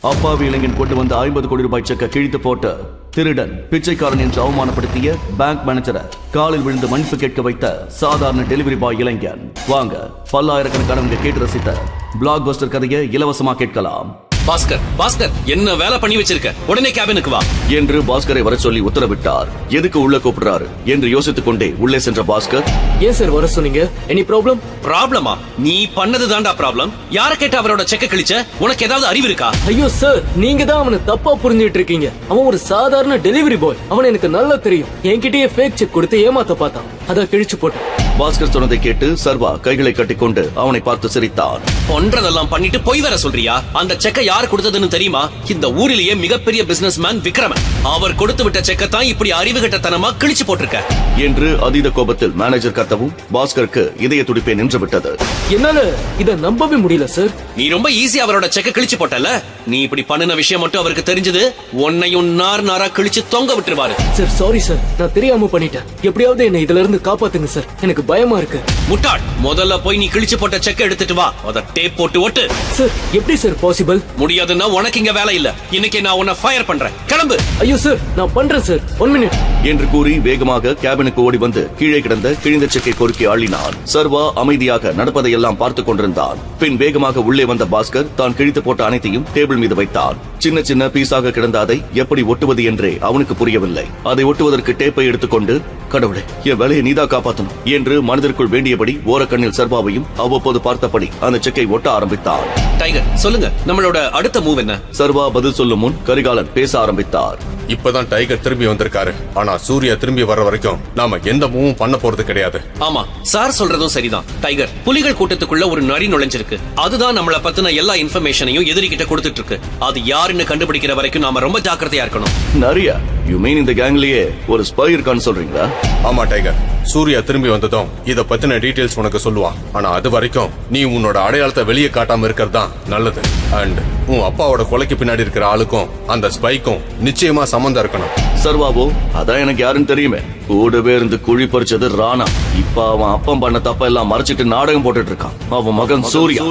அப்பாவி இளைஞன் கொண்டு வந்த 50 கோடி ரூபாய் செக்கை கிழித்து போட்டு திருடன், பிச்சைக்காரன் என்று அவமானப்படுத்திய பேங்க் மேனேஜரை காலில் விழுந்து மன்னிப்பு கேட்க வைத்த சாதாரண டெலிவரி பாய் இளைஞன். வாங்க, பல்லாயிரக்கணக்கானவங்க கேட்டு ரசித்த பிளாக் பஸ்டர் கதையை இலவசமா கேட்கலாம். பாஸ்கர் என்ன வேலை பண்ணி வச்சிருக்க? உடனே கேபினுக்கு வா என்று பாஸ்கரை வர சொல்லி உத்தரவிட்டார். எதுக்கு உள்ள கூப்பிடுறாரு என்று யோசித்துக் கொண்டே உள்ளே சென்ற பாஸ்கர், ஏன் சார் வர சொன்னீங்க? Any problem? ப்ராப்ளமா? நீ பண்ணது தான்டா ப்ராப்ளம். யார கேட்டு அவரோட செக்க கிழிச்ச? உனக்கு ஏதாவது அறிவு இருக்கா? ஐயோ சார், நீங்க தான் அவனை தப்பா புரிஞ்சுட்டு இருக்கீங்க. அவன் ஒரு சாதாரண டெலிவரி பாய். அவன் எனக்கு நல்லா தெரியும். என்கிட்டயே ஃபேக் செக் கொடுத்து ஏமாத்த பார்த்தான். அத கிழிச்சு போட்டேன். பாஸ்கர் சொன்னதை கேட்டு சர்வா கைகளை கட்டிக்கொண்டு அவனை பார்த்து சிரித்தான். ஒன்றதெல்லாம் பண்ணிட்டு போய் வர சொல்றியா? அந்த செக்க யார் கொடுத்ததுன்னு தெரியுமா? இந்த ஊரிலேயே மிகப்பெரிய பிசினஸ் மேன் விக்ரமன். அவர் கொடுத்து விட்ட செக்கத்தான் இப்படி அறிவுகட்டத்தனமா கிழிச்சு போட்டிருக்க என்று அதீத கோபத்தில் மேனேஜர் கத்தவும் பாஸ்கருக்கு இதய துடிப்பே நின்று விட்டது. என்னால இத நம்பவே முடியல சார். நீ ரொம்ப ஈஸியா அவரோட செக்க கிழிச்சு போட்டல. நீ இப்படி பண்ணின விஷயம் மட்டும் அவருக்கு தெரிஞ்சது, உன்னையும் நாரா கிழிச்சு தொங்க விட்டுருவாரு. சார் சாரி சார், நான் தெரியாம பண்ணிட்டேன். எப்படியாவது என்ன இதுல இருந்து காப்பாத்துங்க சார், எனக்கு பயமா இருக்கு. முட்டாள், முதல்ல போய் நீ கிழிச்சு போட்ட செக்க எடுத்துட்டு வா. அத டேப் போட்டு ஒட்டு. சார் எப்படி சார் பாசிபிள்? முடியாதுன்னா உனக்கு இங்க வேலை இல்ல. இன்னைக்கு நான் உன்னை ஃபயர் பண்றேன். கிளம்பு. ஐயோ சார், நான் பண்றேன் சார். 1 மினிட் என்று கூறி வேகமாக கேபினுக்கு ஓடி வந்து கீழே கிடந்த கிழிந்த செக்கை பொறுக்கி ஆளினான். சர்வா அமைதியாக நடப்பதையெல்லாம் பார்த்துக் கொண்டிருந்தான். பின் வேகமாக உள்ளே வந்த பாஸ்கர் தான் கிழித்து போட்ட அனைத்தையும் டேபிள் மீது வைத்தான். சின்ன சின்ன பீஸாக கிடந்த அதை எப்படி ஒட்டுவது என்றே அவனுக்கு புரியவில்லை. அதை ஒட்டுவதற்கு டேப்பை எடுத்துக்கொண்டு, கடவுளே, என் வேலையை நீதா காப்பாற்றணும் என்று மனதிற்குள் வேண்டியபடி ஓரக்கண்ணில் சர்வாவையும் அவ்வப்போது பார்த்தபடி அந்த செக்கை ஒட்ட ஆரம்பித்தான். டைகர், சொல்லுங்க, நம்மளோட அடுத்த மூவ் என்ன? சர்வா பதில் சொல்லும் முன் கரிகாலன் பேச ஆரம்பித்தார். இப்பதான் டைகர் திரும்பி வந்திருக்காரு. ஆனா சூர்யா திரும்பி வர்ற வரைக்கும் நாம எந்த மூவும் பண்ண போறது கிடையாது. ஆமா, சார் சொல்றதும் சரிதான். டைகர், புலிகள் கூட்டத்துக்குள்ள ஒரு நரி நுழைஞ்சிருக்கு. அதுதான் நம்மள பத்தின எல்லா இன்ஃபர்மேஷனையும் எதிரிகிட்ட கொடுத்துட்டு இருக்கு. அது யாருன்னு கண்டுபிடிக்கிற வரைக்கும் நாம ரொம்ப ஜாக்கிரதையா இருக்கணும். நரியா? யூ மீன் இந்த கேங்லயே ஒரு ஸ்பை இருக்கான்னு சொல்றீங்களா? ஆமா டைகர், சூர்யா திரும்பி வந்ததும் இத பத்தின டீடைல்ஸ் உனக்கு சொல்லுவான். ஆனா அது வரைக்கும் நீ உன்னோட அடையாளத்தை வெளியே காட்டாம இருக்கிறதுதான் நல்லது. அண்ட் உன் அப்பாவோட கொலைக்கு பின்னாடி இருக்கிற ஆளுக்கும் அந்த ஸ்பைக்கும் நிச்சயமா சம்பந்தம் இருக்கணும். சர்வாவோ, அதான் எனக்கு யாருன்னு தெரியுமே. கூடவே இருந்து குழி பறிச்சது ராணா. இப்ப அவன் அப்பம் பண்ண தப்ப எல்லாம் மறைச்சிட்டு நாடகம் போட்டுட்டு இருக்கான். அவன் மகன் சூர்யா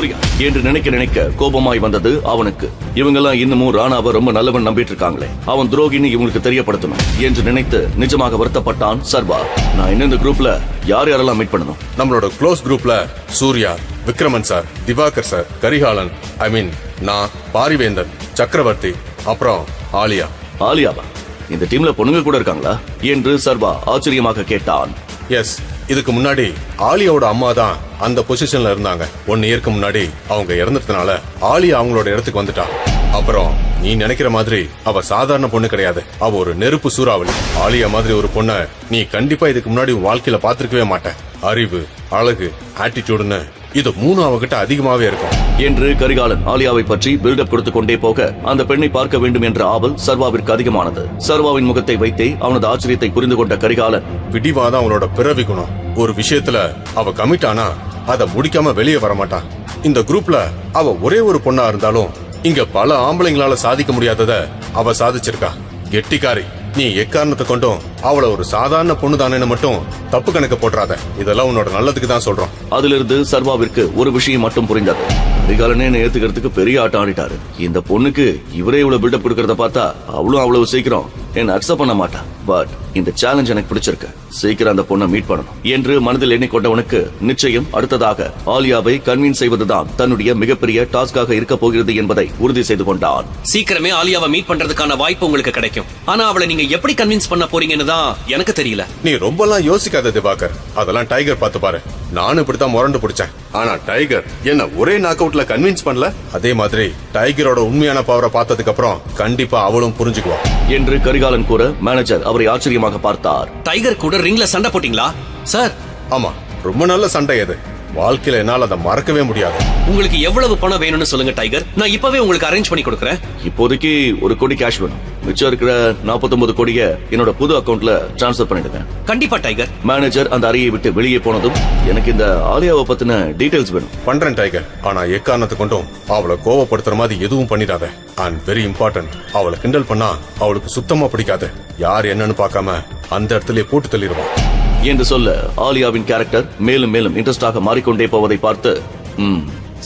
என்று நினைக்க கோபமாய் வந்தது அவனுக்கு. இவங்க எல்லாம் இன்னமும் ராணாவை ரொம்ப நல்லவன் நம்பிட்டு இருக்காங்களே, அவன் துரோகின்னு இவங்களுக்கு தெரியப்படுத்தணும் என்று நினைத்து நிஜமாக வருத்தப்பட்டான் சர்வா. நான் இன்னும் இந்த குரூப்ல யாரெல்லாம் மீட் பண்ணணும்? நம்மளோட க்ளோஸ் குரூப்ல சூர்யா, விக்ரமன் சார், திவாகர் சார், கரிகாலன், ஐ மீன் நான், பாரிவேந்தன், சக்கரவர்த்தி, அப்புறம் ஆலியா. ஆலியாவா? இந்த டீம்ல பொண்ணுங்க கூட இருக்காங்களா என்று சர்வா ஆச்சரியமாக கேட்டான். எஸ், இதுக்கு முன்னாடி ஆலியாவோட அம்மா தான் அந்த பொசிஷன்ல இருந்தாங்க. 1 இயருக்கு முன்னாடி அவங்க இறந்ததுனால ஆலியா அவங்களோட இடத்துக்கு வந்துட்டா. அப்புறம் நீ நினைக்கிற மாதிரி அவ சாதாரண பொண்ணு கிடையாது. அவ ஒரு நெருப்பு சூறாவளி. ஆலியா மாதிரி ஒரு பொண்ண நீ கண்டிப்பா இதுக்கு முன்னாடி வாழ்க்கையில பாத்திருக்கவே மாட்ட. அறிவு, அழகு, ஆட்டிடியூடுன்னு இது 3 அவகிட்ட அதிகமாவே இருக்கும் என்று கரிகாலன் ஆலியாவை பற்றி பில்டப் கொடுத்து கொண்டே போக அந்த பெண்ணை பார்க்க வேண்டும் என்ற ஆவல் சர்வாவிற்கு அதிகமானது. சர்வாவின் முகத்தை வைத்தே அவனது ஆச்சரியத்தை புரிந்து கொண்ட கரிகாலன், பிடிவாதான் அவளோட பிறவி குணம். ஒரு விஷயத்துல அவ கமிட் ஆனா அதை முடிக்காம வெளியே வர மாட்டான். இந்த குரூப்ல அவ ஒரே ஒரு பொண்ணா இருந்தாலும் இங்க பல ஆம்பளைங்களால சாதிக்க முடியாதத அவ சாதிச்சிருக்கா. கெட்டிக்காரி. நீ எக்காரணத்தை கொண்டும் அவளை ஒரு சாதாரண பொண்ணு தானேன்னு மட்டும் தப்பு கணக்கு போட்டுறாத. இதெல்லாம் உன்னோட நல்லதுக்கு தான் சொல்றோம். அதிலிருந்து சர்வாவிற்கு ஒரு விஷயம் மட்டும் புரிந்தது. கரிகாலனே ஏத்துக்கிறதுக்கு பெரிய ஆட்டம் ஆடிட்டாரு. இந்த பொண்ணுக்கு இவரே இவ்வளவு பில்டப் கொடுக்கறத பார்த்தா அவளும் அவ்வளவு சீக்கிரம் என்ன அக்செப்ட் பண்ண மாட்டா. பட் இந்த சேலஞ்ச் எனக்கு பிடிச்சிருக்கு. சீக்கிரம் அந்த பொண்ணை மீட் பண்ணணும் என்று மனதில் எண்ணிக்கொண்டவனுக்கு நிச்சயம் அடுத்ததாக ஆலியாவை கன்வின்ஸ் செய்வதுதான் தன்னுடைய மிகப்பெரிய டாஸ்காக இருக்க போகிறது என்பதை உறுதி செய்து கொண்டான். சீக்கிரமே ஆலியாவை மீட் பண்றதுக்கான வாய்ப்பு உங்களுக்கு கிடைக்கும். ஆனா அவளை நீங்க எப்படி கன்வின்ஸ் பண்ண போறீங்கன்னு தான் எனக்கு தெரியல. நீ ரொம்பலாம் யோசிக்காத திவாகர். அதெல்லாம் டைகர் பார்த்து பாரு. நானும் இப்படித்தான் முரண்டு பிடிச்சேன். ஆனா டைகர் என்ன ஒரே நாக் அவுட்ல கன்வின்ஸ் பண்ணல. அதே மாதிரி டைகரோட உண்மையான பவரை பார்த்ததுக்கு அப்புறம் கண்டிப்பா அவளும் புரிஞ்சுக்குவா என்று கரிகாலன் கூற மேனேஜர் அவரை ஆச்சரியமாக பார்த்தார். டைகர் கூட ரிங்ல சண்டை போட்டீங்களா சார்? ஆமா, ரொம்ப நல்ல சண்டை அது. வாழ்க்கையில என்னால் அதை மறக்கவே முடியாது. உங்களுக்கு எவ்வளவு பணம் வேணும்னு சொல்லுங்க டைகர், நான் இப்பவே உங்களுக்கு அரேஞ்ச் பண்ணி கொடுக்கறேன். இப்போதைக்கு 1 கோடி கேஷ் வேணும். மிச்சம் இருக்கிற 49 கோடியை என்னோட புது அக்கவுண்ட்ல டிரான்ஸ்ஃபர் பண்ணிடுங்க. கண்டிப்பா டைகர். மேனேஜர் அந்த அறையை விட்டு வெளியே போனதும் எனக்கு இந்த ஆலியாவை பத்தின டீடைல்ஸ் வேணும். பண்றேன் டைகர். ஆனா எக்காரணத்தை கொண்டும் அவளை கோவப்படுத்துற மாதிரி எதுவும் பண்ணிடாத. அண்ட் வெரி இம்பார்ட்டன்ட், அவளை கிண்டல் பண்ணா அவளுக்கு சுத்தமா பிடிக்காது. யார் என்னன்னு பார்க்காம அந்த இடத்துல போட்டு தள்ளிடுவான் என்று சொல்ல ஆலியாவின் கேரக்டர் மேலும் மேலும் இன்ட்ரெஸ்டாக மாறிக்கொண்டே போவதை பார்த்து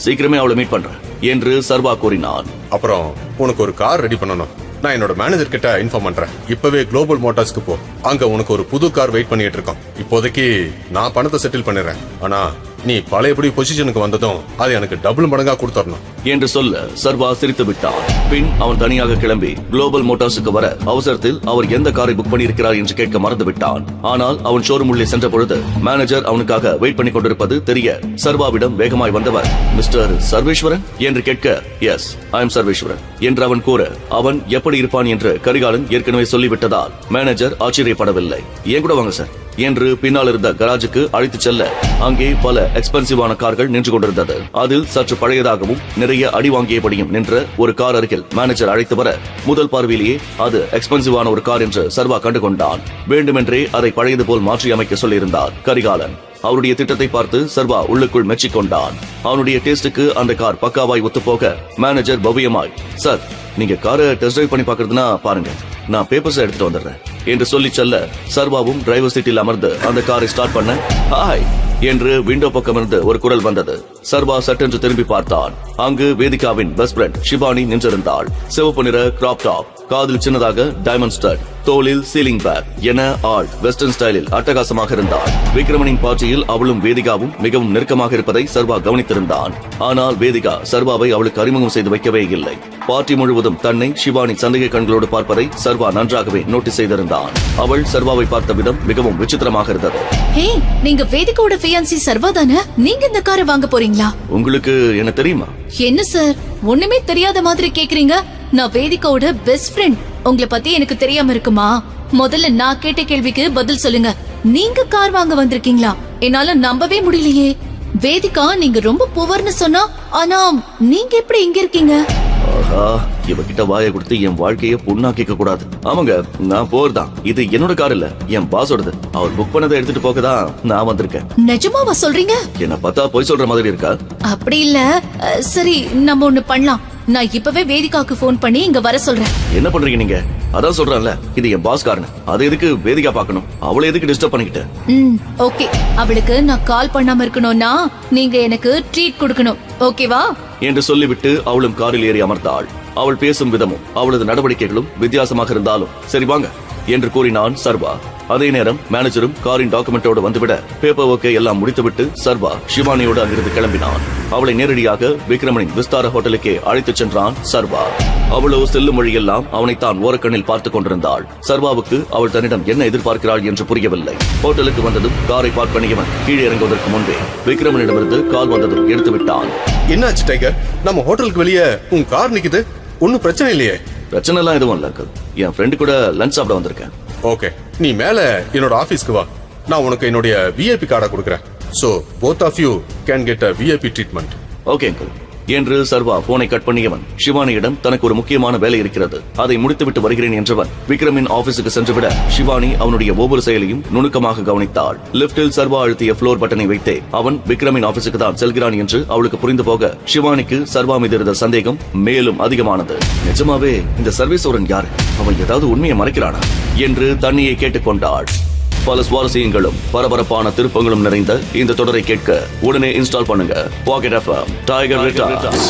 சீக்கிரமே அவளை மீட் பண்றேன் என்று சர்வா கூறினான். அப்புறம் உனக்கு ஒரு கார் ரெடி பண்ணணும். நான் என்னோட மேனேஜர் கிட்ட இன்ஃபார்ம் பண்றேன். இப்பவே குளோபல் மோட்டார்ஸ்க்கு போ. அங்க உனக்கு ஒரு புது கார் வெயிட் பண்ணிட்டு இருக்கோம். இப்போதைக்கு நான் பணத்தை செட்டில் பண்ணிடுறேன். ஆனா நீ பழையபடி பொசிஷனுக்கு வந்ததும் அது எனக்கு டபுள் மடங்கா கொடுத்துடணும் என்று சொல்ல சர்வா சிரித்து விட்டான். பின் அவன் தனியாக கிளம்பி குளோபல் மோட்டார்ஸுக்கு வர அவசரத்தில் அவர் எந்த காரை புக் பண்ணியிருக்கிறார் என்று கேட்க மறந்து விட்டான். ஆனால் அவன் ஷோரூம் உள்ளே சென்ற பொழுது மேனேஜர் அவனுக்காக வெயிட் பண்ணி கொண்டிருப்பது தெரிய சர்வாவிடம் வேகமாய் வந்தவர், மிஸ்டர் சர்வேஸ்வரன் என்று கேட்க, எஸ் ஐ எம் சர்வேஸ்வரன் என்று அவன் கூற, அவன் எப்படி இருப்பான் என்று கரிகாலன் ஏற்கனவே சொல்லிவிட்டதால் மேனேஜர் ஆச்சரியப்படவில்லை. ஏன் கூட வாங்க சார் என்று பின்னால் இருந்த கராஜுக்கு அழைத்துச் செல்ல அங்கே பல எக்ஸ்பென்சிவான கார்கள் நின்று கொண்டிருந்தது. அதில் சற்று பழையதாகவும் நிறைய அடி வாங்கியபடியும் நின்ற ஒரு கார் அருகில் மேனேஜர் அழைத்து வர முதல் பார்வையிலேயே அது எக்ஸ்பென்சிவான ஒரு கார் என்று சர்வா கண்டுகொண்டான். வேண்டுமென்றே அதை பழையது போல் மாற்றி அமைக்க சொல்லியிருந்தார் கரிகாலன். அவருடைய திட்டத்தை பார்த்து சர்வா உள்ளுக்குள் மெச்சிக்கொண்டான். அவனுடைய டேஸ்டுக்கு அந்த கார் பக்காவாய் ஒத்துப்போக மேனேஜர் பவ்யமாய், சார் நீங்க காரை டெஸ்ட் டிரைவ் பண்ணி பாக்குறதுன்னா பாருங்க, நான் பேப்பர்ஸ் எடுத்துட்டு வந்துடுறேன் என்று சொல்லி செல்ல சர்வாவும் டிரைவர் சீட்டில் அமர்ந்து அந்த காரை ஸ்டார்ட் பண்ண, ஹாய் என்று விண்டோ பக்கம் இருந்து ஒரு குரல் வந்தது. சர்வா சட்டென்று திரும்பி பார்த்தான். அங்கு வேதிகாவின் பெஸ்ட் ஃப்ரெண்ட் ஷிவானி நின்றிருந்தாள். சிவப்பு நிற கிராப் டாப், காதில் சின்னதாக டைமண்ட் ஸ்டட், தோளில் சீலிங் பேக் என ஆள் வெஸ்டர்ன் ஸ்டைலில் அட்டகாசமாக இருந்தாள். விக்ரமனின் பார்ட்டியில் அவளும் வேதிகாவும் மிகவும் நெருக்கமாக இருப்பதை சர்வா கவனித்திருந்தான். ஆனால் வேதிகா சர்வாவை அவளுக்கு அறிமுகம் செய்து வைக்கவே இல்லை. பார்ட்டி முழுவதும் தன்னை ஷிவானி சந்தேக கண்களோடு பார்ப்பதை சர்வா நன்றாகவே நோட்டீஸ் செய்திருந்தான். அவள் சர்வாவை பார்த்த விதம் மிகவும் விசித்திரமாக இருந்தது. ஹே, நீங்க வேதிகாவோட ஃபியான்சி சர்வா தானே? நீங்க இந்த காரை வாங்க போறீங்களா? உங்களுக்கு என்ன தெரியுமா? என்ன சார், ஒண்ணுமே தெரியாத மாதிரி கேக்குறீங்க? நான் வேதிகாவோட பெஸ்ட் ஃப்ரெண்ட். உங்களை பத்தி எனக்கு தெரியாம இருக்குமா? முதல்ல நான் கேட்ட கேள்விக்கு பதில் சொல்லுங்க. நீங்க கார் வாங்க வந்திருக்கீங்களா? என்னால நம்பவே முடியலையே. வேதிகா நீங்க ரொம்ப புவர்னு சொன்னா, ஆனா நீங்க எப்படி இங்க இருக்கீங்க? ஆஹா, இவகிட்ட வாயை கொடுத்து என் வாழ்க்கைய புண்ணாக்கிக்க கூடாது. ஆமாங்க, நான் போறதான். இது என்னோட கார் இல்ல, என் பாஸோடது. அவர் புக் பண்ணதை எடுத்துட்டு போக தான் நான் வந்திருக்கேன். நிஜமாவா சொல்றீங்க? என்ன பார்த்தா போய் சொல்ற மாதிரி இருக்கா? அப்படி இல்ல. சரி, நம்ம ஒண்ணு பண்ணலாம். நான் இப்பவே வேதிகாக்கு போன் பண்ணி இங்க வர சொல்றேன். என்ன பண்றீங்க நீங்க? அதான் சொல்றேன்ல, இது என் பாஸ் காரனு. அதை எதுக்கு வேதிகா பார்க்கணும்? அவளை எதுக்கு டிஸ்டர்ப் பண்ணிக்கிட்டு? ஓகே, அவளுக்கு நான் கால் பண்ணாம இருக்கணும்னா நீங்க எனக்கு ட்ரீட் கொடுக்கணும். ஓகேவா என்று சொல்லிவிட்டு அவளும் காரில் ஏறி அமர்ந்தாள். அவள் பேசும் விதமும் அவளது நடவடிக்கைகளும் வித்தியாசமாக இருந்தாலும் சரி வாங்க என்று கூறினான் சர்வா. அதே நேரம் மேனேஜரும் காரின் டாக்குமெண்டோடு வந்துவிட பேப்பர் ஒர்க்கை எல்லாம் முடித்துவிட்டு சர்வா ஷிவானியோடு அங்கிருந்து கிளம்பினான். அவளை நேரடியாக விக்ரமனின் விஸ்தார ஹோட்டலுக்கே அழைத்துச் சென்றான் சர்வா. அவளோ செல்லும் வழியெல்லாம் அவனைத்தான் ஓரக்கண்ணில் பார்த்துக் கொண்டிருந்தாள். சர்வாவுக்கு அவள் தன்னிடம் என்ன எதிர்பார்க்கிறாள் என்று புரியவில்லை. ஹோட்டலுக்கு வந்ததும் காரை பார்க் பண்ணியவன் கீழே இறங்குவதற்கு முன்பே விக்ரமனிடமிருந்து கால் வந்ததும் எடுத்து விட்டான். என்னாச்சு டைகர்? நம்ம ஹோட்டலுக்கு வெளியே உன் கார் நிக்குது. ஒன்னும் பிரச்சனை இல்லையே? பிரச்சனை எல்லாம் எதுவும் இல்ல அங்கிள். என் ஃப்ரெண்டு கூட லஞ்ச் சாப்பிட வந்திருக்கேன். ஓகே, நீ மேல என்னோட ஆபீஸ்க்கு வா. நான் உனக்கு என்னுடைய விஐபி கார்டை கொடுக்குறேன். So both of you can get a VIP treatment. Okay uncle என்று சர்வா போனை கட் பண்ணியவன் ஷிவானியிடம் தனக்கு ஒரு முக்கியமான வேலை இருக்கிறது, அதை முடித்துவிட்டு வருகிறேன் என்றவன் விக்ரமின் ஆபீஸுக்கு சென்றுவிட ஷிவானி அவனுடைய ஒவ்வொரு செயலையும் நுணுக்கமாக கவனித்தாள். லிப்டில் சர்வா அழுத்திய ஃப்ளோர் பட்டனை வைத்தே அவன் விக்ரமின் ஆபீஸுக்கு தான் செல்கிறான் என்று அவளுக்கு புரிந்து போக ஷிவானிக்கு சர்வா மீது இருந்த சந்தேகம் மேலும் அதிகமானது. நிஜமாவே இந்த சர்வேஸ்வரன் யாரு? அவன் ஏதாவது உண்மையை மறைக்கிறானா என்று தன்னையை கேட்டுக்கொண்டாள். பல சுவாரஸ்யங்களும் பரபரப்பான திருப்பங்களும் நிறைந்த இந்த தொடரை கேட்க உடனே இன்ஸ்டால் பண்ணுங்க பாக்கெட் FM டைகர் ரிட்டர்ன்ஸ்.